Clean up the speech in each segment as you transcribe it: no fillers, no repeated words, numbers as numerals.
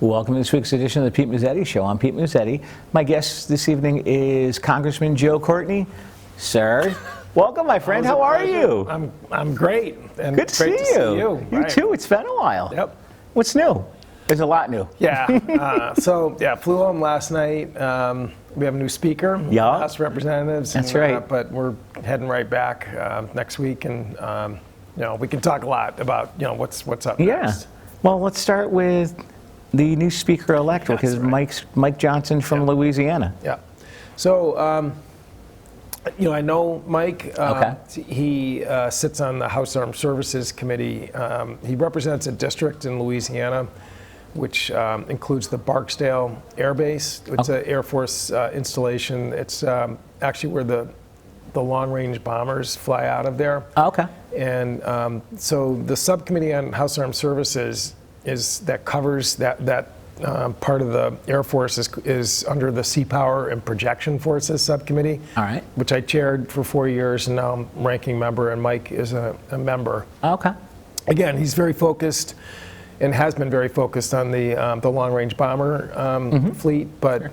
Welcome to this week's edition of the Pete Mezzetti Show. I'm Pete Mezzetti. My guest this evening is Congressman Joe Courtney. Sir, welcome, my friend. How are you? I'm great. And good to see you. You too. It's been a while. Yep. What's new? There's a lot new. Yeah. Flew home last night. We have a new speaker, House of Representatives. That's right. But we're heading right back next week, and we can talk a lot about what's up next. Well, let's start with the new speaker-elect, because Mike Johnson from Louisiana. Yeah. So, I know Mike. He sits on the House Armed Services Committee. He represents a district in Louisiana, which includes the Barksdale Air Base. It's an Air Force installation. It's actually where the long-range bombers fly out of there. And so the subcommittee on House Armed Services that covers that part of the Air Force is under the Sea Power and Projection Forces subcommittee, which I chaired for 4 years, and now I'm ranking member, and Mike is a member. Again, he's very focused and has been very focused on the long-range bomber fleet, but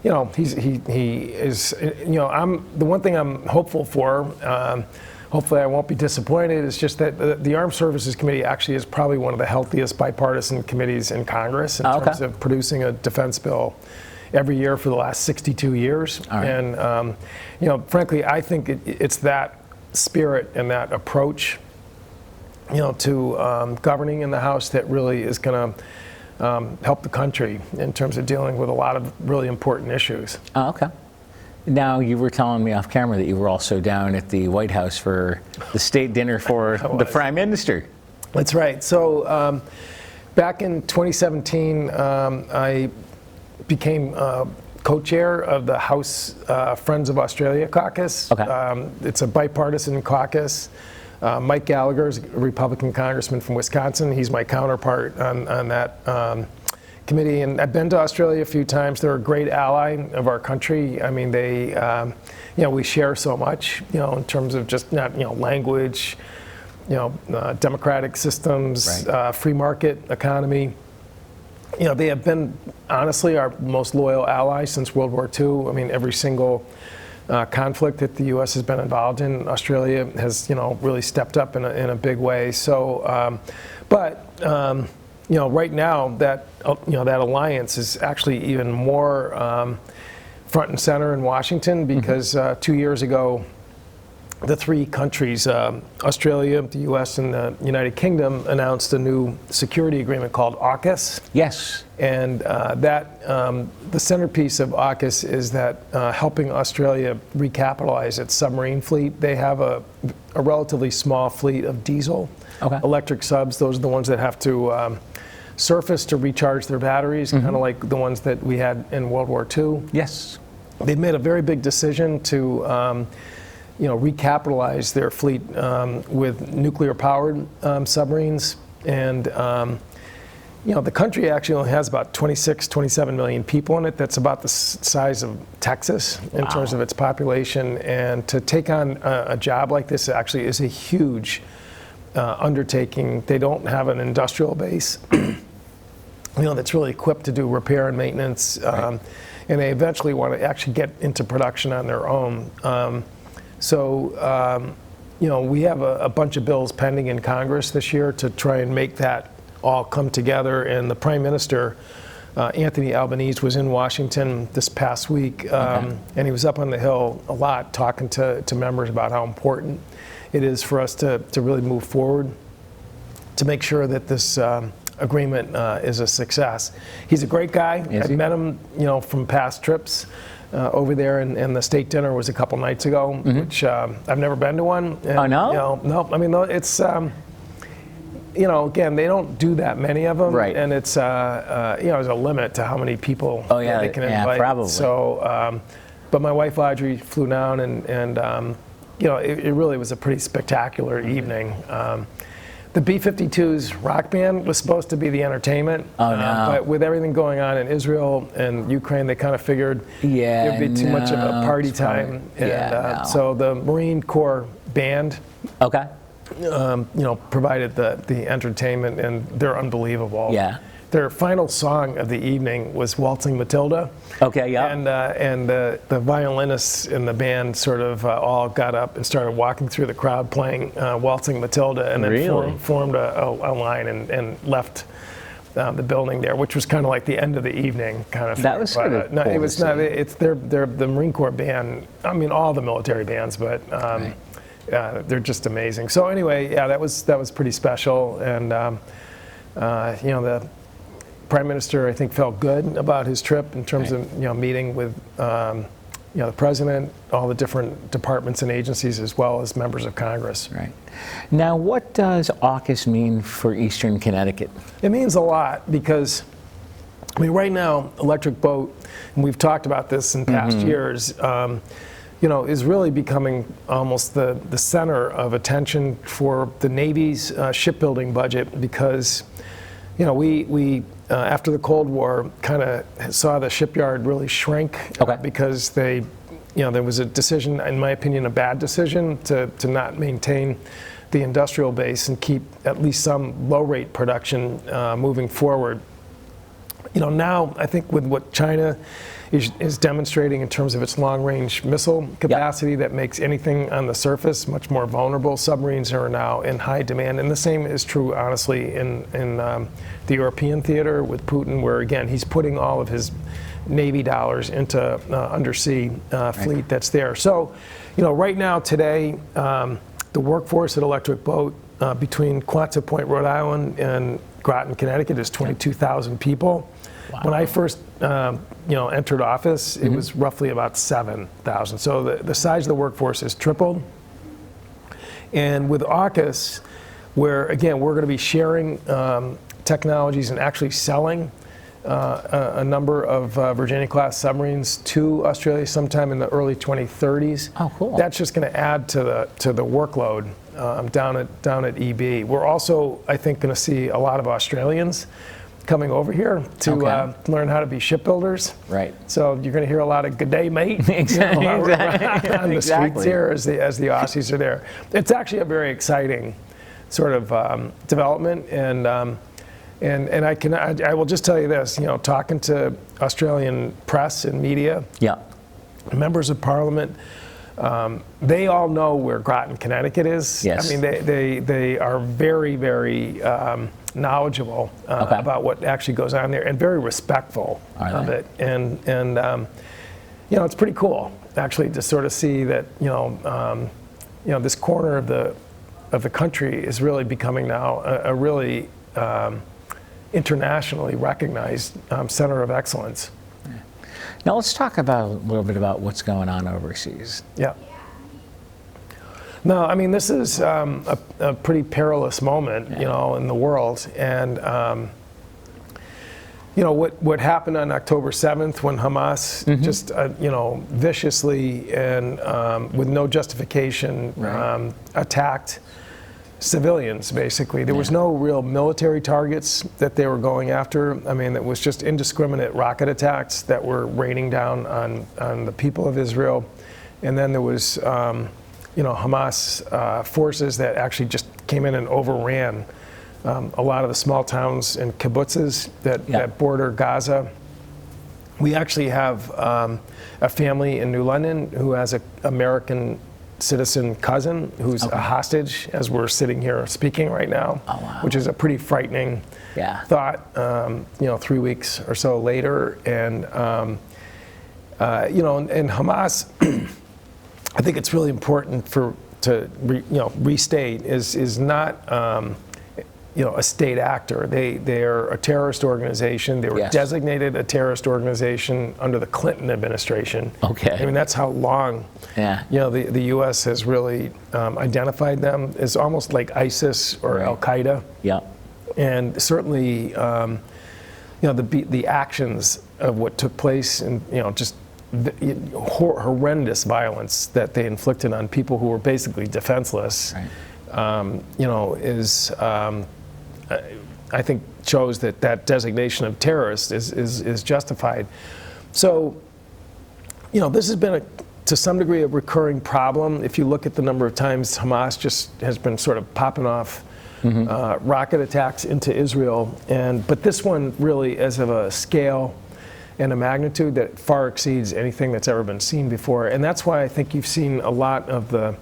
he is. The one thing I'm hopeful for. Hopefully I won't be disappointed. It's just that the Armed Services Committee actually is probably one of the healthiest bipartisan committees in Congress in terms of producing a defense bill every year for the last 62 years. And frankly, I think it's that spirit and that approach, to governing in the House that really is going to help the country in terms of dealing with a lot of really important issues. Now, you were telling me off camera that you were also down at the White House for the state dinner for the Prime Minister. That's right. So back in 2017, I became co-chair of the House Friends of Australia caucus. It's a bipartisan caucus. Mike Gallagher is a Republican congressman from Wisconsin. He's my counterpart on that committee, and I've been to Australia a few times. They're a great ally of our country. I mean, we share so much, in terms of just language, democratic systems, free market economy. They have been honestly our most loyal ally since World War II. I mean, every single conflict that the U.S. has been involved in, Australia has really stepped up in a big way. So, right now that that alliance is actually even more front and center in Washington, because 2 years ago, the three countries, Australia, the U.S., and the United Kingdom, announced a new security agreement called AUKUS. And the centerpiece of AUKUS is that helping Australia recapitalize its submarine fleet. They have a relatively small fleet of diesel electric subs. Those are the ones that have to surface to recharge their batteries, kind of like the ones that we had in World War II. They've made a very big decision to recapitalize their fleet with nuclear-powered submarines. And the country actually only has about 27 million people in it. That's about the size of Texas in terms of its population. And to take on a job like this actually is a huge undertaking. They don't have an industrial base that's really equipped to do repair and maintenance, and they eventually want to actually get into production on their own. We have a bunch of bills pending in Congress this year to try and make that all come together. And the Prime Minister, Anthony Albanese, was in Washington this past week, and he was up on the Hill a lot talking to members about how important it is for us to really move forward to make sure that this agreement is a success. He's a great guy. I've met him, from past trips over there, and the state dinner was a couple nights ago, which I've never been to one. And, no. I mean, it's again, they don't do that many of them, and it's there's a limit to how many people they can invite. Probably. So, but my wife Audrey flew down, and it really was a pretty spectacular evening. The B-52's rock band was supposed to be the enentertainment, but with everything going on in Israel and Ukraine, they kind of figured it would be too much of a party time. So the Marine Corps band provided the entertainment, and they're unbelievable. their final song of the evening was Waltzing Matilda. Okay, yeah. And the violinists in the band sort of all got up and started walking through the crowd playing Waltzing Matilda, and then Really? formed a line and left the building there, which was kind of like the end of the evening kind of thing. That was sort of no, cool it was to not. see. It's they're the Marine Corps band. I mean, all the military bands, but Right. they're just amazing. So anyway, yeah, that was pretty special, and the Prime Minister, I think, felt good about his trip in terms Right. of meeting with the President, all the different departments and agencies, as well as members of Congress. Right. Now, what does AUKUS mean for Eastern Connecticut? It means a lot because, I mean, right now, Electric Boat, and we've talked about this in past years, is really becoming almost the center of attention for the Navy's shipbuilding budget, because, we after the Cold War kind of saw the shipyard really shrink because there was a decision, in my opinion, a bad decision to not maintain the industrial base and keep at least some low-rate production moving forward. Now I think with what China is demonstrating in terms of its long-range missile capacity, that makes anything on the surface much more vulnerable. Submarines are now in high demand, and the same is true, honestly, in the European theater with Putin, where again he's putting all of his Navy dollars into undersea fleet that's there. So, right now today, the workforce at Electric Boat between Quonset Point, Rhode Island, and Groton, Connecticut is 22,000 people. Wow. When I first entered office, it was roughly about 7,000. So the size of the workforce has tripled. And with AUKUS, where again we're going to be sharing technologies and actually selling a number of Virginia-class submarines to Australia sometime in the early 2030s. Oh, cool. That's just going to add to the workload down at EB. We're also, I think, going to see a lot of Australians coming over here to learn how to be shipbuilders. Right. So you're going to hear a lot of "Good day, mate" Exactly. on the streets here as the Aussies are there. It's actually a very exciting sort of development, and I will just tell you this, talking to Australian press and media, members of Parliament, they all know where Groton, Connecticut is. Yes. I mean, they are very, very knowledgeable about what actually goes on there, and very respectful of it. And it's pretty cool actually to sort of see that this corner of the country is really becoming now a really internationally recognized center of excellence. Now let's talk a little bit about what's going on overseas. Yeah. No, I mean, this is a pretty perilous moment, in the world. And, what happened on October 7th when Hamas just, viciously and with no justification attacked civilians, basically. There was no real military targets that they were going after. I mean, it was just indiscriminate rocket attacks that were raining down on the people of Israel. And then there was Hamas forces that actually just came in and overran a lot of the small towns and kibbutzes that border Gaza. We actually have a family in New London who has an American citizen cousin who's a hostage as we're sitting here speaking right now, which is a pretty frightening thought, 3 weeks or so later. And, and Hamas, I think it's really important to restate is not a state actor. They're a terrorist organization. They were designated a terrorist organization under the Clinton administration. Okay. I mean, that's how long the U.S. has really identified them as almost like ISIS or Al Qaeda. Yeah. And certainly, the actions of what took place and just horrendous violence that they inflicted on people who were basically defenseless, is I think shows that designation of terrorist is justified. So, this has been to some degree a recurring problem. If you look at the number of times Hamas just has been sort of popping off rocket attacks into Israel. But this one really is of a scale and a magnitude that far exceeds anything that's ever been seen before. And that's why I think you've seen a lot of the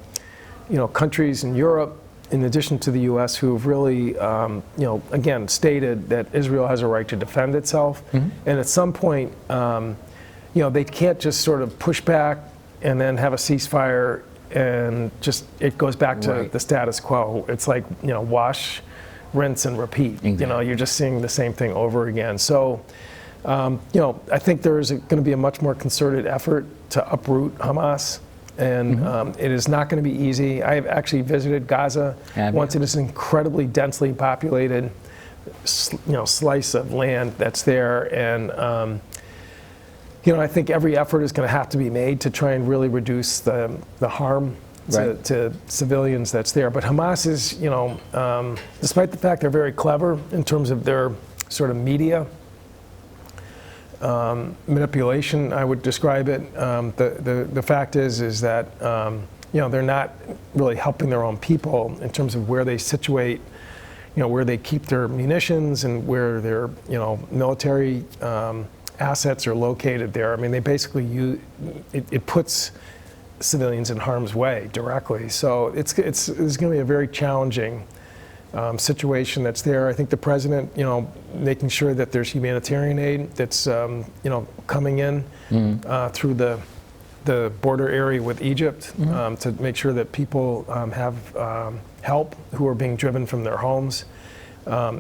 countries in Europe, in addition to the U.S., who've really, again, stated that Israel has a right to defend itself. And at some point, they can't just sort of push back and then have a ceasefire and just it goes back to the status quo. It's like, wash, rinse, and repeat. Exactly. You're just seeing the same thing over again. So, I think there is going to be a much more concerted effort to uproot Hamas. And it is not going to be easy. I have actually visited Gaza once. It is an incredibly densely populated, slice of land that's there. And, I think every effort is going to have to be made to try and really reduce the harm to civilians that's there. But Hamas is, despite the fact they're very clever in terms of their sort of media manipulation, I would describe it. The fact is that they're not really helping their own people in terms of where they situate, where they keep their munitions and where their military assets are located there. I mean, they basically it puts civilians in harm's way directly. So it's going to be a very challenging situation that's there. I think the president, making sure that there's humanitarian aid that's, coming in through the border area with Egypt to make sure that people have help who are being driven from their homes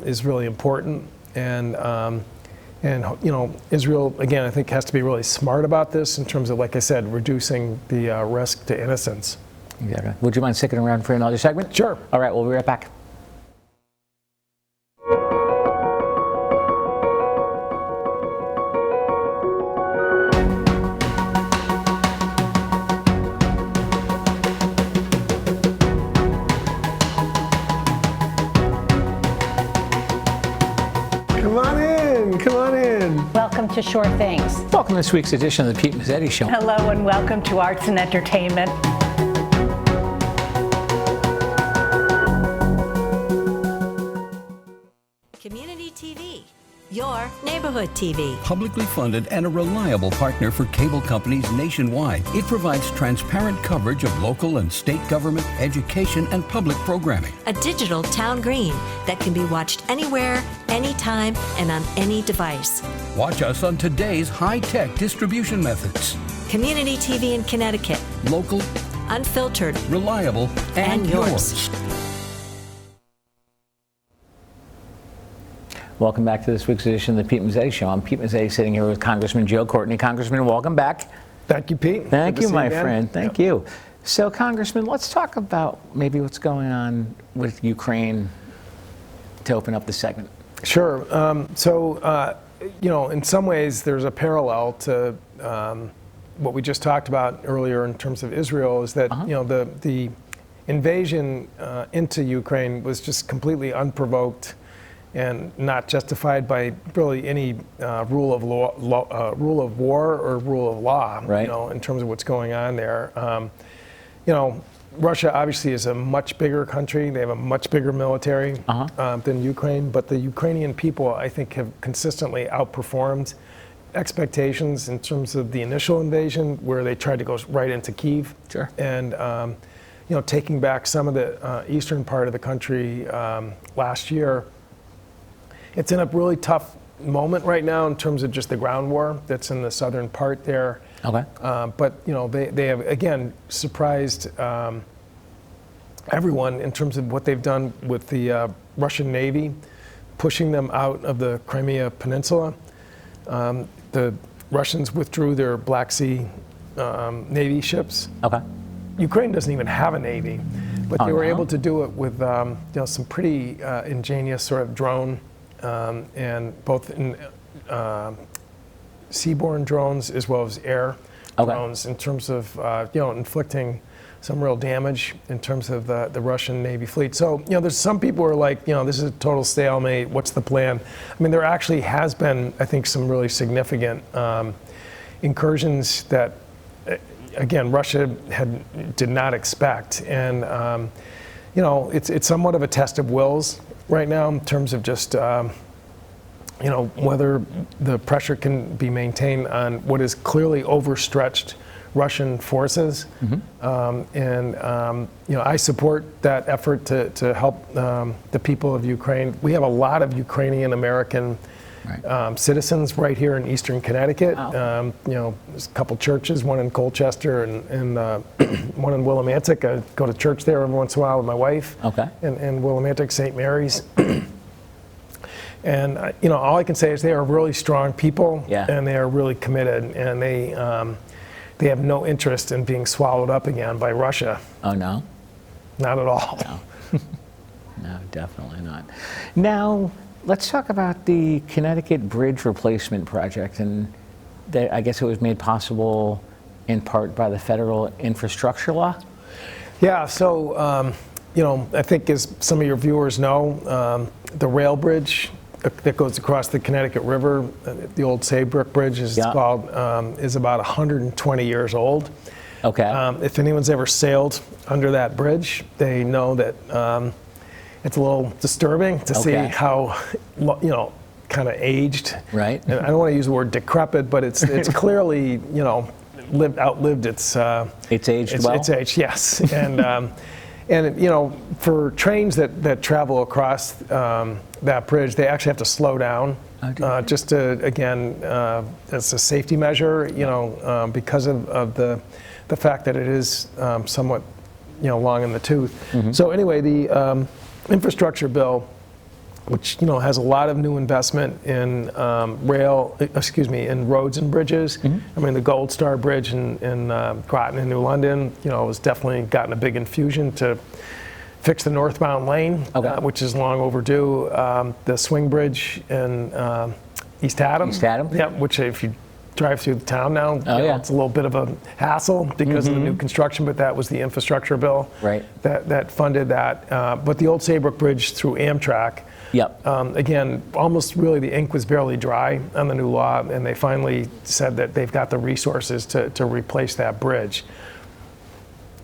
is really important. And Israel, again, I think has to be really smart about this in terms of, like I said, reducing the risk to innocence. Exactly. Would you mind sticking around for another segment? Sure. All right, we'll be right back. Welcome to Short Things. Welcome to this week's edition of the Pete Mezzetti Show. Hello and welcome to Arts and Entertainment. Community TV, your neighborhood TV. Publicly funded and a reliable partner for cable companies nationwide. It provides transparent coverage of local and state government, education, and public programming. A digital town green that can be watched anywhere, anytime, and on any device. Watch us on today's high-tech distribution methods. Community TV in Connecticut. Local, unfiltered, reliable, and yours. Welcome back to this week's edition of the Pete Mezzetti Show. I'm Pete Mezzetti, sitting here with Congressman Joe Courtney. Congressman, welcome back. Thank you, Pete. Thank you, my friend. Thank you. So, Congressman, let's talk about maybe what's going on with Ukraine to open up the segment. Sure. In some ways, there's a parallel to what we just talked about earlier in terms of Israel, is that the invasion into Ukraine was just completely unprovoked and not justified by really any rule of war or rule of law. Right. In terms of what's going on there. Russia obviously is a much bigger country. They have a much bigger military than Ukraine, but the Ukrainian people, I think, have consistently outperformed expectations in terms of the initial invasion, where they tried to go right into Kyiv. Sure. And taking back some of the eastern part of the country last year. It's in a really tough moment right now in terms of just the ground war that's in the southern part there. Okay. But they have again surprised everyone in terms of what they've done with the Russian Navy, pushing them out of the Crimea Peninsula. The Russians withdrew their Black Sea Navy ships. Okay. Ukraine doesn't even have a Navy, but they were able to do it with some pretty ingenious sort of drone and both in seaborne drones as well as air drones in terms of inflicting some real damage in terms of the Russian Navy fleet. So there's some people who are like, this is a total stalemate. What's the plan? I mean, there actually has been, I think, some really significant incursions that, again, Russia did not expect. And you know, it's somewhat of a test of wills right now in terms of just, you know, whether the pressure can be maintained on what is clearly overstretched Russian forces. You know, I support that effort to help the people of Ukraine. We have a lot of Ukrainian American citizens right here in Eastern Connecticut. Wow. You know, there's a couple churches, one in Colchester and one in Willimantic. I go to church there every once in a while with my wife. Okay. In Willimantic, St. Mary's. And you know, all I can say is they are really strong people, and they are really committed, and they have no interest in being swallowed up again by Russia. Oh, no? Not at all. No. No, definitely not. Now, let's talk about the Connecticut Bridge Replacement Project. And I guess it was made possible in part by the federal infrastructure law? Yeah, so, you know, I think as some of your viewers know, the rail bridge that goes across the Connecticut River, the old Saybrook Bridge, as it's called, is about 120 years old. Okay. If anyone's ever sailed under that bridge, they know that it's a little disturbing to see how, you know, kind of aged. Right. And I don't want to use the word decrepit, but it's clearly, you know, outlived its aged well? It's aged, yes. And you know, for trains that travel across that bridge, they actually have to slow down, just to, again, as a safety measure, you know, because of the fact that it is somewhat, you know, long in the tooth. So anyway, the infrastructure bill, which, you know, has a lot of new investment in in roads and bridges. I mean, the Gold Star Bridge in Groton and New London, you know, has definitely gotten a big infusion to fix the northbound lane, which is long overdue. The Swing Bridge in East Haddam. East Haddam? Yeah, which if you drive through the town now, you know, it's a little bit of a hassle because of the new construction, but that was the infrastructure bill that funded that. But the old Saybrook Bridge through Amtrak, again, almost really the ink was barely dry on the new law, and they finally said that they've got the resources to replace that bridge.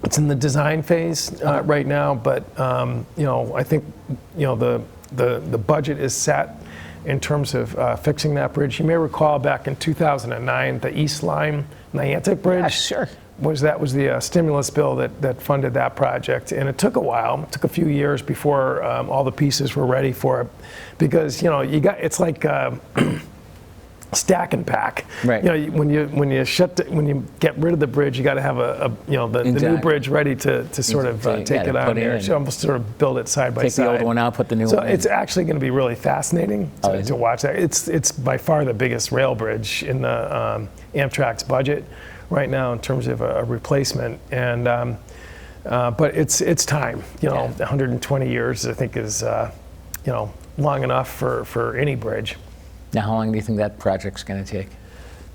It's in the design phase right now, but you know, I think, you know, the budget is set in terms of fixing that bridge. You may recall back in 2009, the East Lyme Niantic Bridge. Yeah, sure. That was the stimulus bill that funded that project, and it took a while. It took a few years before all the pieces were ready for it, because, you know, it's like stack and pack. Right. You know, when you get rid of the bridge, you got to have the new bridge ready to sort of take it on there. So almost sort of build it side by side. Take the old one out, put the new one in. So it's actually going to be really fascinating to watch that. It's by far the biggest rail bridge in the Amtrak's budget right now in terms of a replacement, and but it's time. You know, 120 years I think is you know, long enough for any bridge. Now, how long do you think that project's going to take?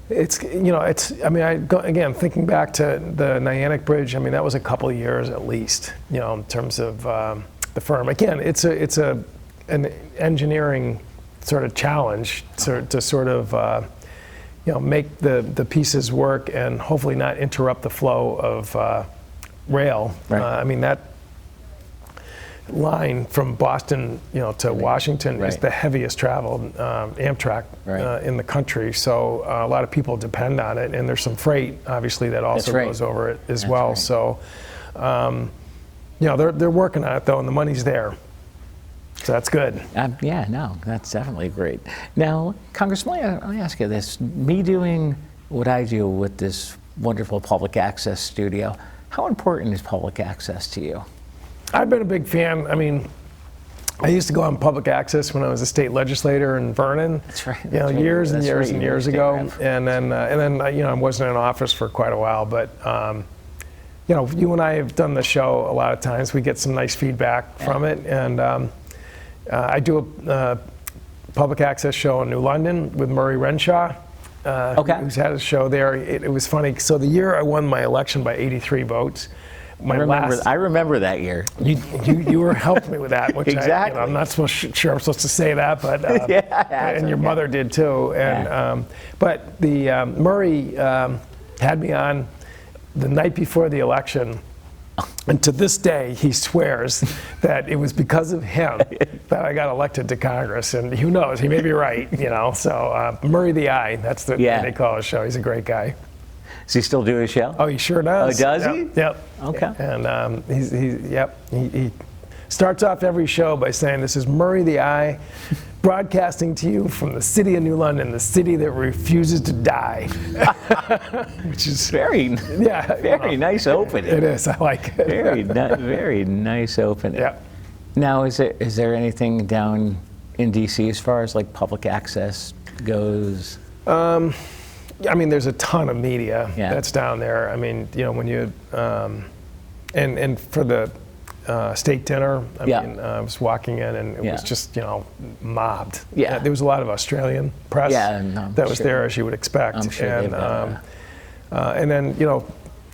It's, you know, I mean, again, thinking back to the Niantic Bridge, I mean, that was a couple of years at least, you know, in terms of the firm. Again, it's an engineering sort of challenge to sort of, you know, make the pieces work and hopefully not interrupt the flow of rail. I mean, that line from Boston, you know, to Washington is the heaviest traveled Amtrak in the country. So a lot of people depend on it, and there's some freight, obviously, that also goes over it as well. So, you know, they're working on it though, and the money's there. So that's good. Yeah, no, that's definitely great. Now, Congressman, let me ask you this. Me doing what I do with this wonderful public access studio, how important is public access to you? I've been a big fan. I mean, I used to go on public access when I was a state legislator in Vernon. That's right. You know, years and years ago. And then, you know, I wasn't in office for quite a while. But, you know, you and I have done the show a lot of times. We get some nice feedback from it. And I do a public access show in New London with Murray Renshaw, who's had a show there. It was funny. So the year I won my election by 83 votes, I remember that year. You were helping me with that, which exactly. I'm not sure I'm supposed to say that, but and your mother did too. And but the Murray had me on the night before the election And to this day, he swears that it was because of him that I got elected to Congress. And who knows, he may be right, So Murray the Eye, that's the way they call his show. He's a great guy. Does he still do his show? Oh, he sure does. Oh, does he? Yep. Okay. And he starts off every show by saying, "This is Murray the Eye, broadcasting to you from the city of New London, the city that refuses to die." Which is very nice opening. It is. I like it. Very nice opening. Yeah. Now, is there anything down in DC as far as like public access goes? I mean, there's a ton of media that's down there. I mean, when you and for the state dinner, I mean, I was walking in and it was just mobbed. Yeah. There was a lot of Australian press that was there, as you would expect. I'm sure. And then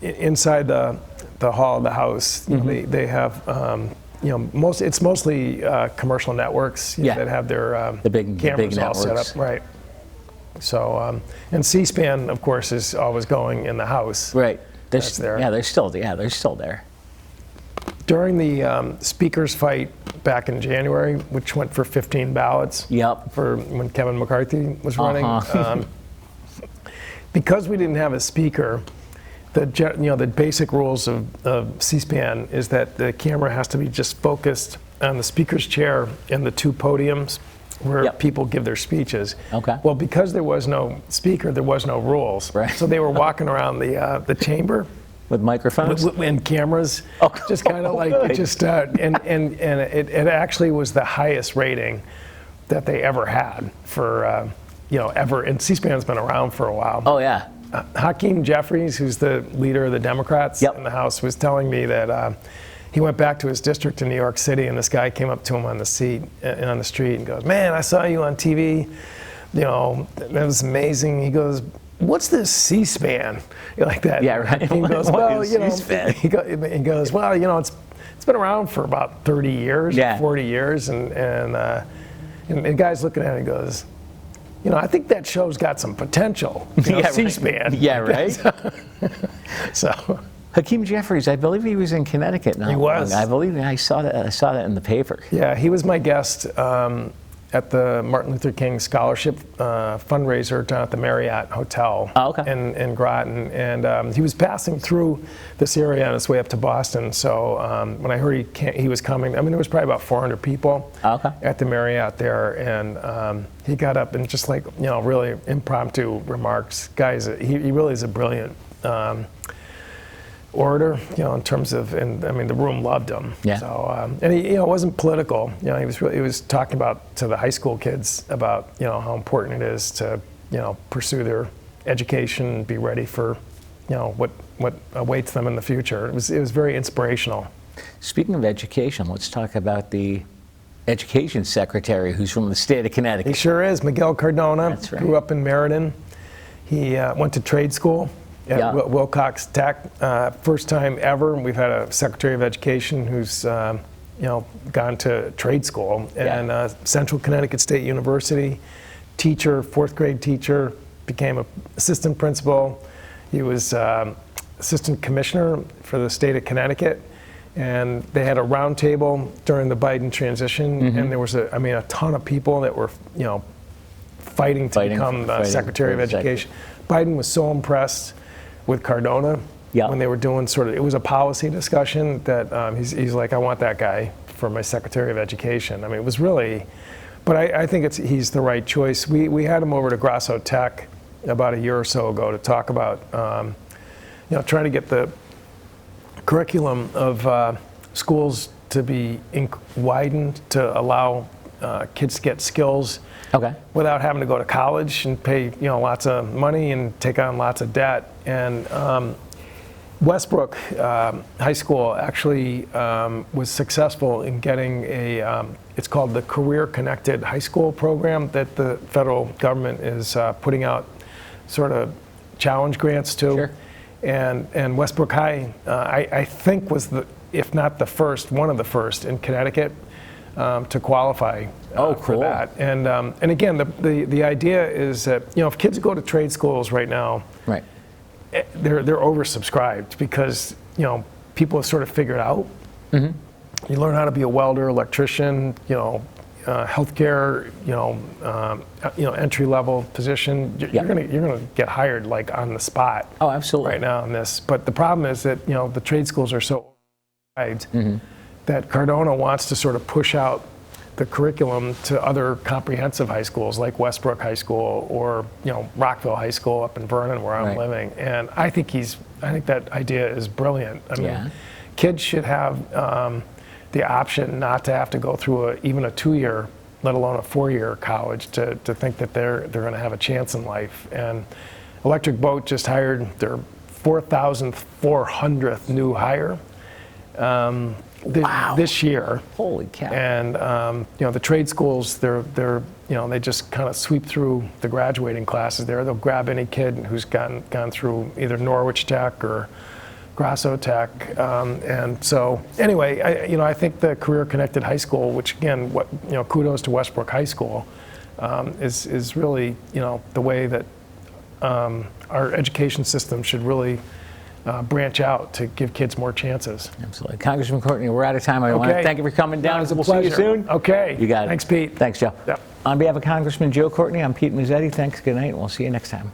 inside the hall of the House, they have it's mostly commercial networks that have their the big cameras all set networks. up, right? So and C-SPAN, of course, is always going in the House. Right. That's there. Yeah, they're still there. During the speakers fight back in January, which went for 15 ballots. Yep. For when Kevin McCarthy was running, because we didn't have a speaker, the basic rules of C-SPAN is that the camera has to be just focused on the speaker's chair and the two podiums where people give their speeches. Okay. Well, because there was no speaker, there was no rules. Right. So they were walking around the chamber With microphones? and cameras, just kind of like and it actually was the highest rating that they ever had for ever. And C-SPAN's been around for a while. Oh yeah. Hakeem Jeffries, who's the leader of the Democrats in the House, was telling me that he went back to his district in New York City, and this guy came up to him on the street and goes, "Man, I saw you on TV. That was amazing." He goes, "What's this C-SPAN?" Like that. Yeah, right. He goes, "Well, C-SPAN? He goes, "Well, it's been around for about 30 years, 40 years," and the guy's looking at it and goes, "I think that show's got some potential." C-SPAN. Yeah, right. So. Hakeem Jeffries, I believe he was in Connecticut now. He was. I believe I saw that in the paper. Yeah, he was my guest at the Martin Luther King Scholarship fundraiser down at the Marriott Hotel in Groton. And he was passing through this area on his way up to Boston. So when I heard he was coming, I mean, there was probably about 400 people at the Marriott there. And he got up and just really impromptu remarks. He really is a brilliant orator, in terms of, and I mean, the room loved him. Yeah. So, and he, wasn't political. He was talking to the high school kids about, how important it is to, pursue their education, be ready for, what awaits them in the future. It was very inspirational. Speaking of education, let's talk about the education secretary who's from the state of Connecticut. He sure is. Miguel Cardona. That's right. Grew up in Meriden. He went to trade school at Wilcox Tech. First time ever we've had a Secretary of Education who's gone to trade school. And Central Connecticut State University, teacher, fourth grade teacher, became an assistant principal. He was assistant commissioner for the state of Connecticut. And they had a round table during the Biden transition, and there was a ton of people that were fighting to become Secretary of Education. Biden was so impressed with Cardona when they were doing it was a policy discussion that he's like, "I want that guy for my Secretary of Education." I mean, it was really, but I think he's the right choice. We had him over to Grasso Tech about a year or so ago to talk about trying to get the curriculum of schools to be widened to allow kids to get skills without having to go to college and pay lots of money and take on lots of debt. And Westbrook High School actually was successful in getting it's called the Career Connected High School program that the federal government is putting out sort of challenge grants to. Sure. And Westbrook High, I think was if not the first, one of the first in Connecticut to qualify for that. And again, the idea is that if kids go to trade schools right now, they're oversubscribed because people have sort of figured out. You learn how to be a welder, electrician, healthcare, entry-level position. You're gonna get hired like on the spot. Oh, absolutely. Right now in this, but the problem is that the trade schools are so overpriced that Cardona wants to sort of push out the curriculum to other comprehensive high schools like Westbrook High School or Rockville High School up in Vernon where I'm living. And I think that idea is brilliant. I mean, kids should have the option not to have to go through even a 2-year, let alone a 4-year college to think that they're going to have a chance in life. And Electric Boat just hired their 4,400th new hire. This year. Holy cow. And the trade schools, they just kind of sweep through the graduating classes there. They'll grab any kid who's gone through either Norwich Tech or Grasso Tech. And so anyway, I think the career connected high school, which again, kudos to Westbrook High School, is really the way that our education system should really branch out to give kids more chances. Absolutely. Congressman Courtney, we're out of time. I want to thank you for coming down. It's a We'll pleasure. see you soon. Okay. You got it. Thanks, Pete. Thanks, Joe. Yep. On behalf of Congressman Joe Courtney, I'm Pete Mezzetti. Thanks. Good night. We'll see you next time.